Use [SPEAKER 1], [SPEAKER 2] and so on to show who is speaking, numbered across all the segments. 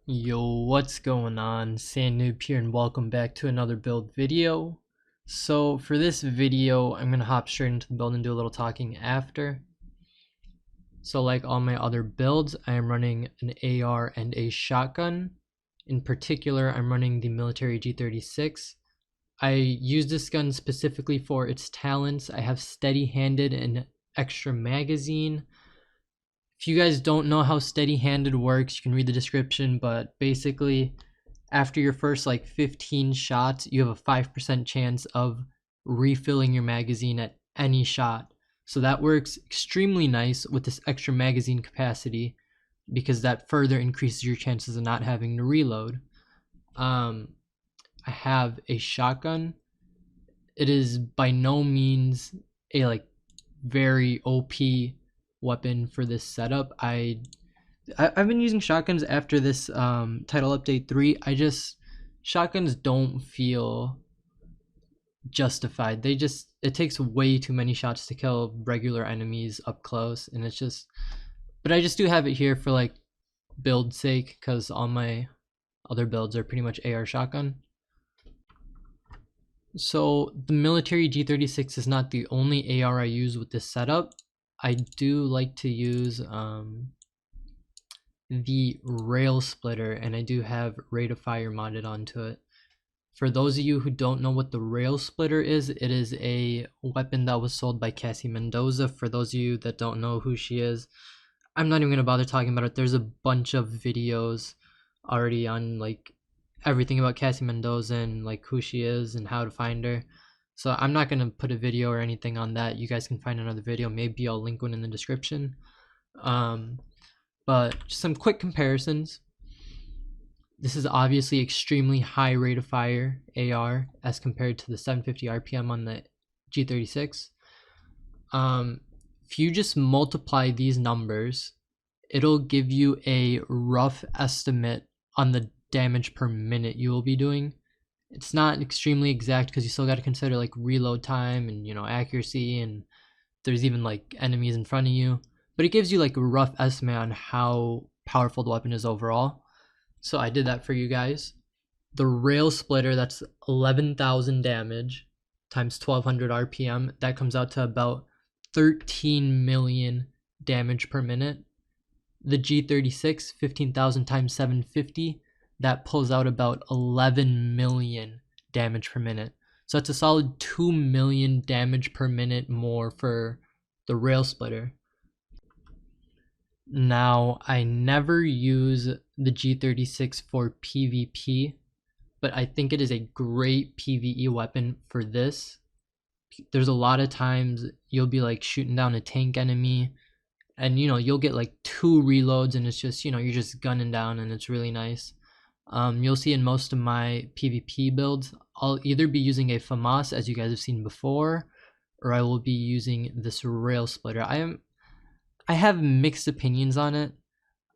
[SPEAKER 1] Yo, what's going on? Sandnoob here and welcome back to another build video. So for this video, I'm going to hop straight into the build and do a little talking after. So like all my other builds, I am running an AR and a shotgun. In particular, I'm running the military G36. I use this gun specifically for its talents. I have steady-handed and extra magazine. If you guys don't know how steady-handed works, you can read the description, but basically after your first like 15 shots, you have a 5% chance of refilling your magazine at any shot. So that works extremely nice with this extra magazine capacity because that further increases your chances of not having to reload. I have a shotgun. It is by no means a like very OP weapon for this setup. I've been using shotguns after this title update 3. Shotguns don't feel justified. It takes way too many shots to kill regular enemies up close, and it's just, but I just do have it here for like build sake because all my other builds are pretty much AR shotgun. So the military G36 is not the only AR I use with this setup. I do like to use the rail splitter, and I do have rate of fire modded onto it. For those of you who don't know what the rail splitter is, it is a weapon that was sold by Cassie Mendoza. For those of you that don't know who she is, I'm not even going to bother talking about it. There's a bunch of videos already on like everything about Cassie Mendoza and like who she is and how to find her. So I'm not going to put a video or anything on that. You guys can find another video. Maybe I'll link one in the description. But just some quick comparisons. This is obviously extremely high rate of fire AR as compared to the 750 RPM on the G36. If you just multiply these numbers, it'll give you a rough estimate on the damage per minute you will be doing. It's not extremely exact because you still got to consider like reload time and accuracy, and there's even like enemies in front of you, but it gives you like a rough estimate on how powerful the weapon is overall. So I did that for you guys. The rail splitter, that's 11,000 damage times 1200 RPM, that comes out to about 13 million damage per minute. The G36, 15,000 times 750, that pulls out about 11 million damage per minute. So that's a solid 2 million damage per minute more for the rail splitter. Now, I never use the G36 for PvP, but I think it is a great PvE weapon for this. There's a lot of times you'll be like shooting down a tank enemy, and you'll get like 2 reloads, and it's just you're just gunning down, and it's really nice. You'll see in most of my PvP builds, I'll either be using a FAMAS, as you guys have seen before, or I will be using this rail splitter. I have mixed opinions on it.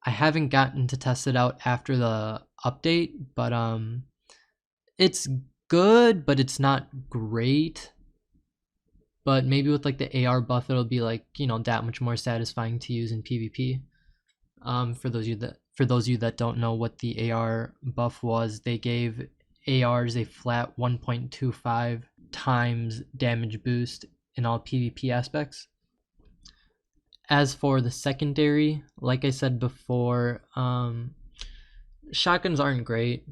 [SPEAKER 1] I haven't gotten to test it out after the update, but it's good, but it's not great. But maybe with like the AR buff, it'll be like that much more satisfying to use in PvP. For those of you that don't know what the AR buff was, they gave ARs a flat 1.25 times damage boost in all PvP aspects. As for the secondary, like I said before, shotguns aren't great.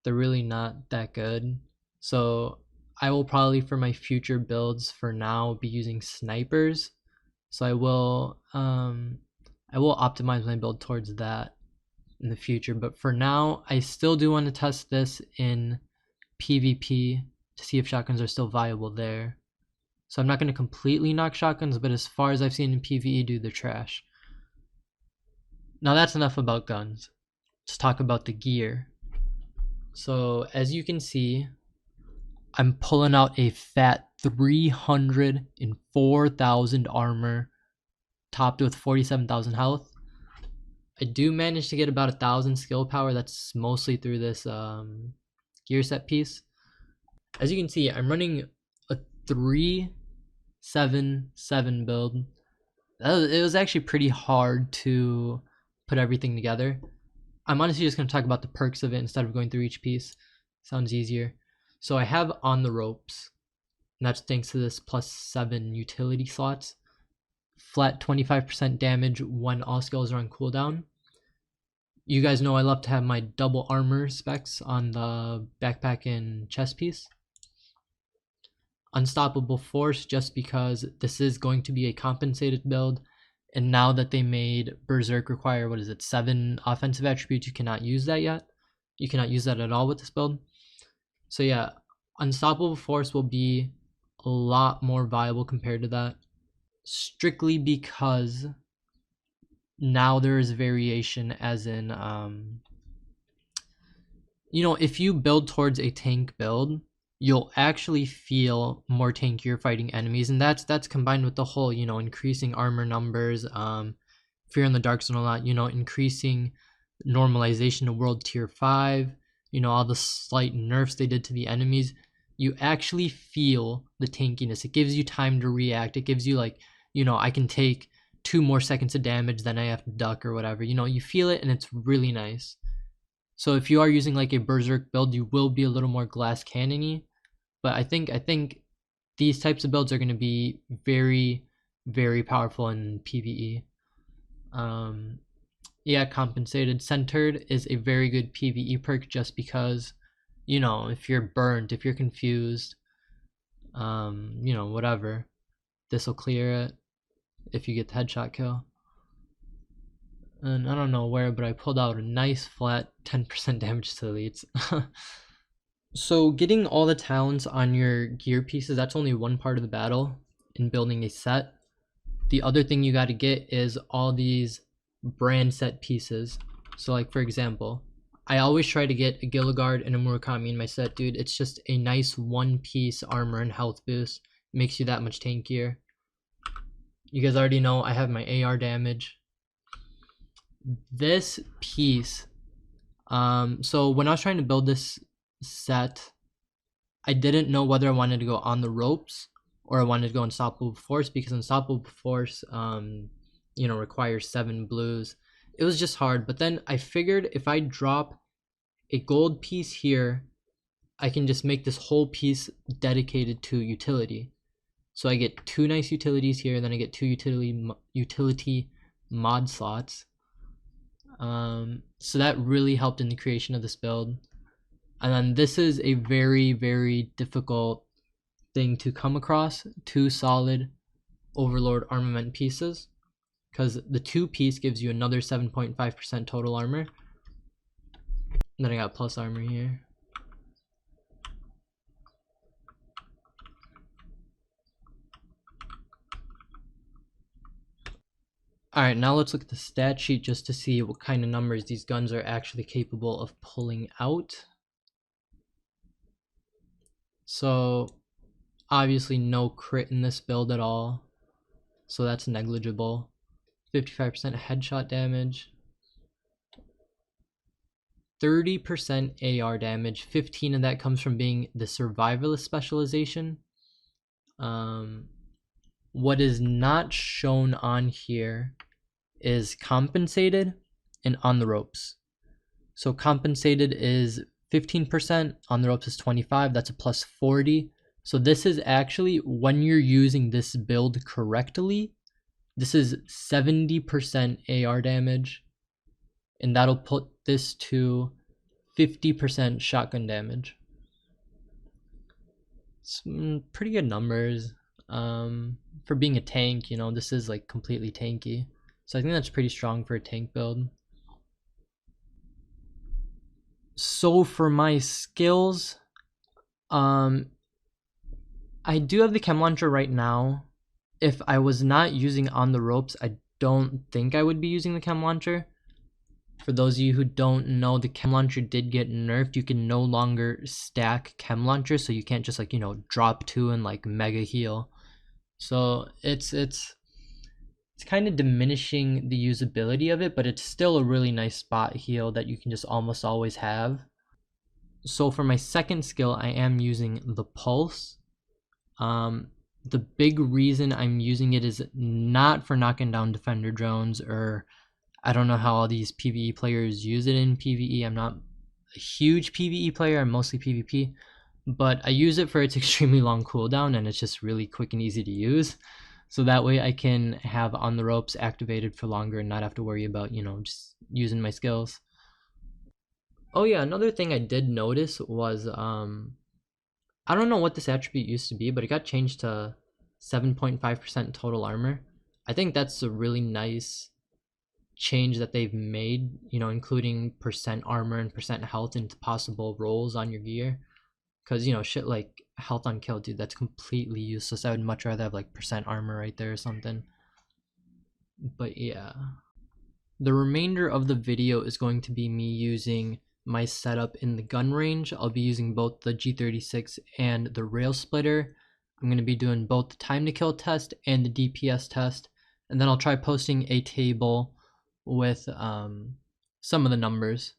[SPEAKER 1] They're really not that good. So I will probably, for my future builds for now, be using snipers. So I will optimize my build towards that in the future. But for now, I still do want to test this in PvP to see if shotguns are still viable there. So I'm not going to completely knock shotguns, but as far as I've seen in PvE, dude, they're trash. Now that's enough about guns. Let's talk about the gear. So as you can see, I'm pulling out a fat 304,000 armor, topped with 47,000 health. I do manage to get about 1,000 skill power. That's mostly through this gear set piece. As you can see, I'm running a 377 build. It was actually pretty hard to put everything together. I'm honestly just going to talk about the perks of it instead of going through each piece. Sounds easier. So I have On the Ropes, and that's thanks to this +7 utility slots. Flat 25% damage when all skills are on cooldown. You guys know I love to have my double armor specs on the backpack and chest piece. Unstoppable Force, just because this is going to be a compensated build, and now that they made Berserk require, 7 offensive attributes, you cannot use that yet. You cannot use that at all with this build. So yeah, Unstoppable Force will be a lot more viable compared to that, strictly because now there is variation, as in if you build towards a tank build, you'll actually feel more tankier fighting enemies, and that's combined with the whole increasing armor numbers, fear in the dark zone a lot, increasing normalization to world tier 5, all the slight nerfs they did to the enemies. You actually feel the tankiness. It gives you time to react. It gives you I can take 2 more seconds of damage, then I have to duck or whatever. You feel it, and it's really nice. So if you are using like a Berserk build, you will be a little more glass cannon-y. But I think these types of builds are going to be very, very powerful in PVE. Yeah, Compensated Centered is a very good PVE perk, just because, if you're burnt, if you're confused, whatever, this will clear it if you get the headshot kill. And I don't know where, but I pulled out a nice flat 10% damage to the elites. So getting all the talents on your gear pieces, that's only one part of the battle in building a set. The other thing you got to get is all these brand set pieces. So like, for example, I always try to get a Gilligard and a Murakami in my set, dude. It's just a nice one piece armor and health boost. Makes you that much tankier. You guys already know I have my AR damage. This piece, so when I was trying to build this set, I didn't know whether I wanted to go On the Ropes or I wanted to go Unstoppable Force, because Unstoppable Force requires 7 blues. It was just hard, but then I figured if I drop a gold piece here, I can just make this whole piece dedicated to utility. So I get 2 nice utilities here, and then I get 2 utility mod slots. So that really helped in the creation of this build. And then this is a very, very difficult thing to come across: 2 solid Overlord armament pieces, because the 2 piece gives you another 7.5% total armor. And then I got plus armor here. Alright, now let's look at the stat sheet just to see what kind of numbers these guns are actually capable of pulling out. So obviously no crit in this build at all, so that's negligible. 55% headshot damage, 30% AR damage, 15 of that comes from being the survivalist specialization. What is not shown on here is Compensated and On the Ropes. So Compensated is 15%, On the Ropes is 25%, that's a plus 40. So this is actually, when you're using this build correctly, this is 70% AR damage, and that'll put this to 50% shotgun damage. It's pretty good numbers. For being a tank, this is like completely tanky. So I think that's pretty strong for a tank build. So for my skills, I do have the chem launcher right now. If I was not using On the Ropes, I don't think I would be using the chem launcher. For those of you who don't know, the chem launcher did get nerfed. You can no longer stack chem launchers, so you can't just drop 2 and mega heal. So it's kind of diminishing the usability of it, but it's still a really nice spot heal that you can just almost always have. So for my second skill, I am using the Pulse. The big reason I'm using it is not for knocking down defender drones or I don't know how all these PvE players use it in PvE. I'm not a huge PvE player, I'm mostly PvP, but I use it for its extremely long cooldown, and it's just really quick and easy to use. So that way I can have on the ropes activated for longer and not have to worry about, just using my skills. Oh yeah, another thing I did notice was I don't know what this attribute used to be, but it got changed to 7.5% total armor. I think that's a really nice change that they've made, including percent armor and percent health into possible rolls on your gear. Because, shit like health on kill, dude, that's completely useless. I would much rather have like percent armor right there or something. But yeah. The remainder of the video is going to be me using my setup in the gun range. I'll be using both the G36 and the rail splitter. I'm going to be doing both the time to kill test and the DPS test. And then I'll try posting a table with some of the numbers.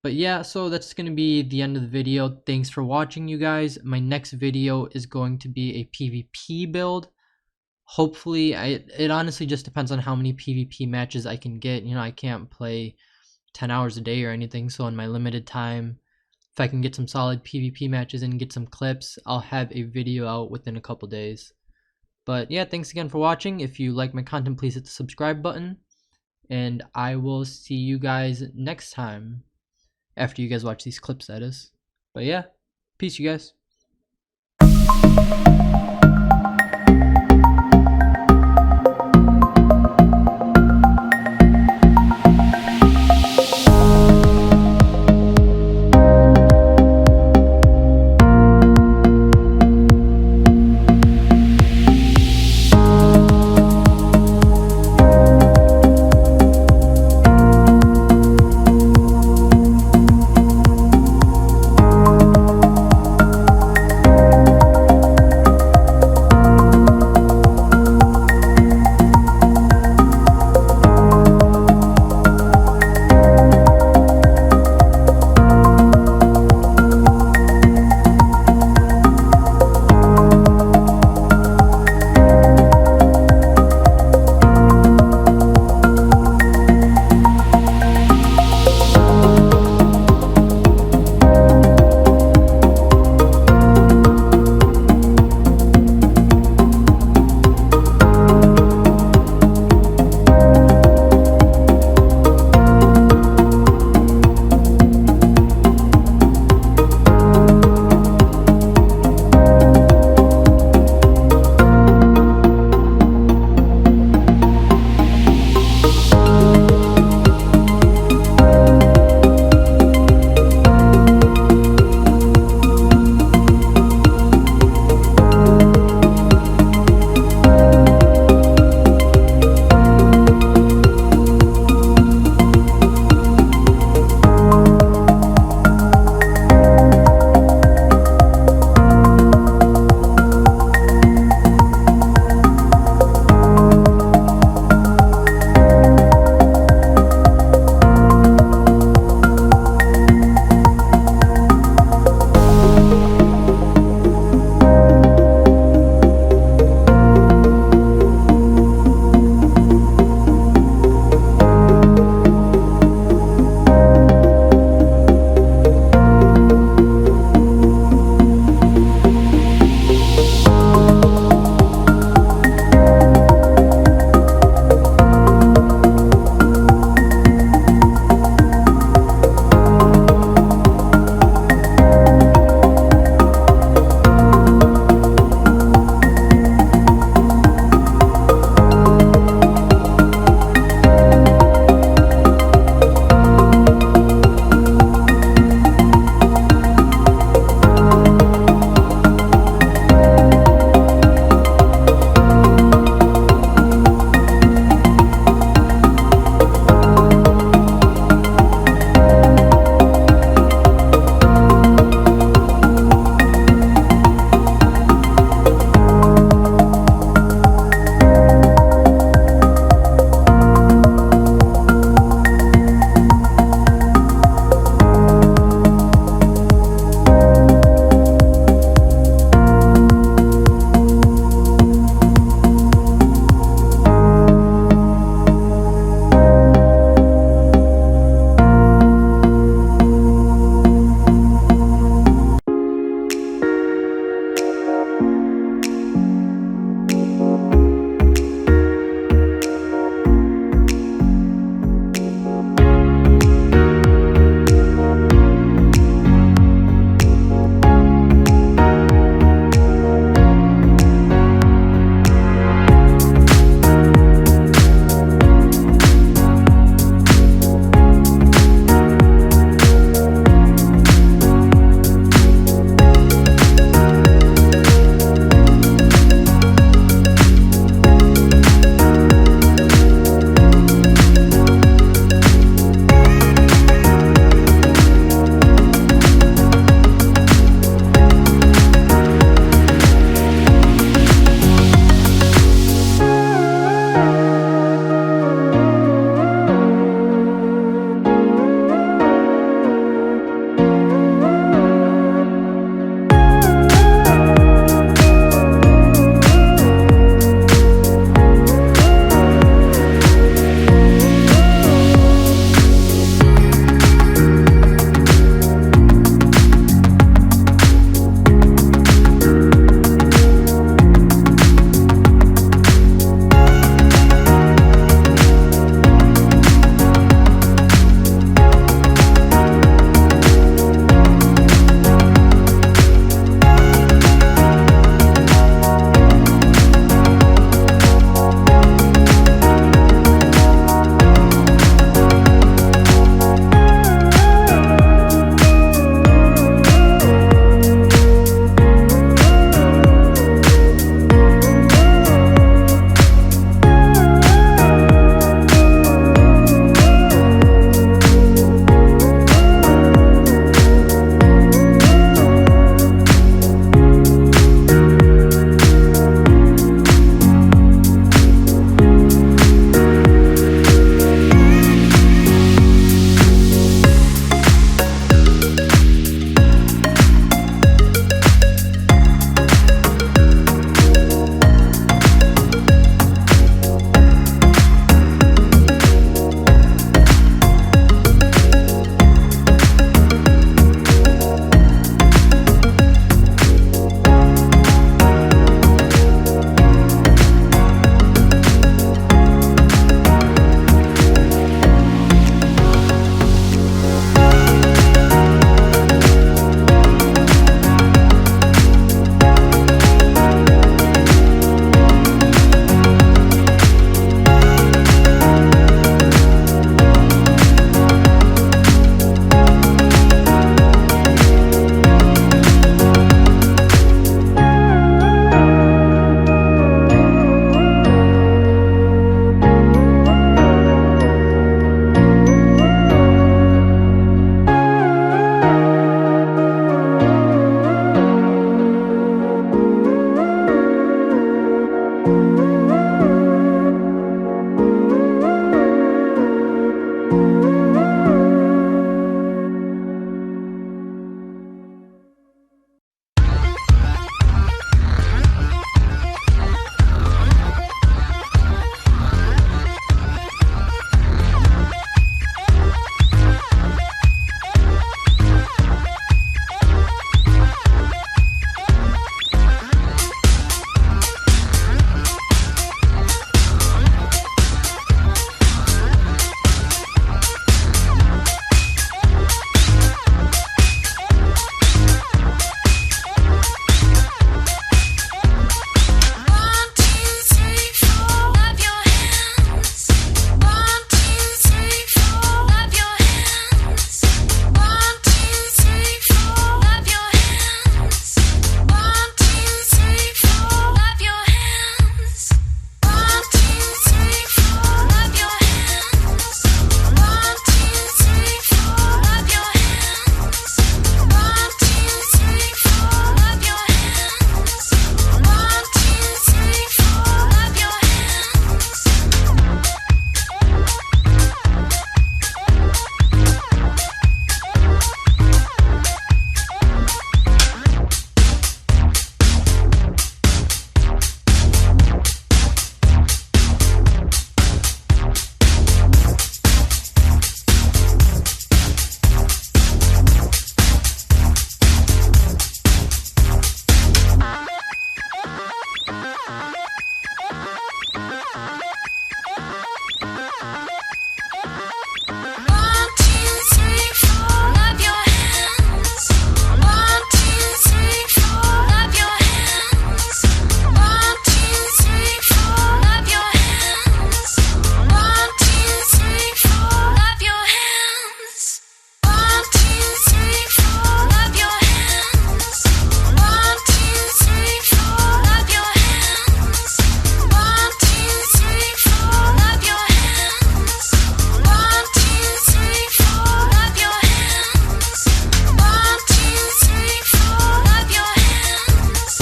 [SPEAKER 1] But yeah, so that's going to be the end of the video. Thanks for watching, you guys. My next video is going to be a PvP build. Hopefully, it honestly just depends on how many PvP matches I can get. I can't play 10 hours a day or anything, so in my limited time, if I can get some solid PvP matches and get some clips, I'll have a video out within a couple days. But yeah, thanks again for watching. If you like my content, please hit the subscribe button, and I will see you guys next time. After you guys watch these clips, that is. But yeah, peace, you guys.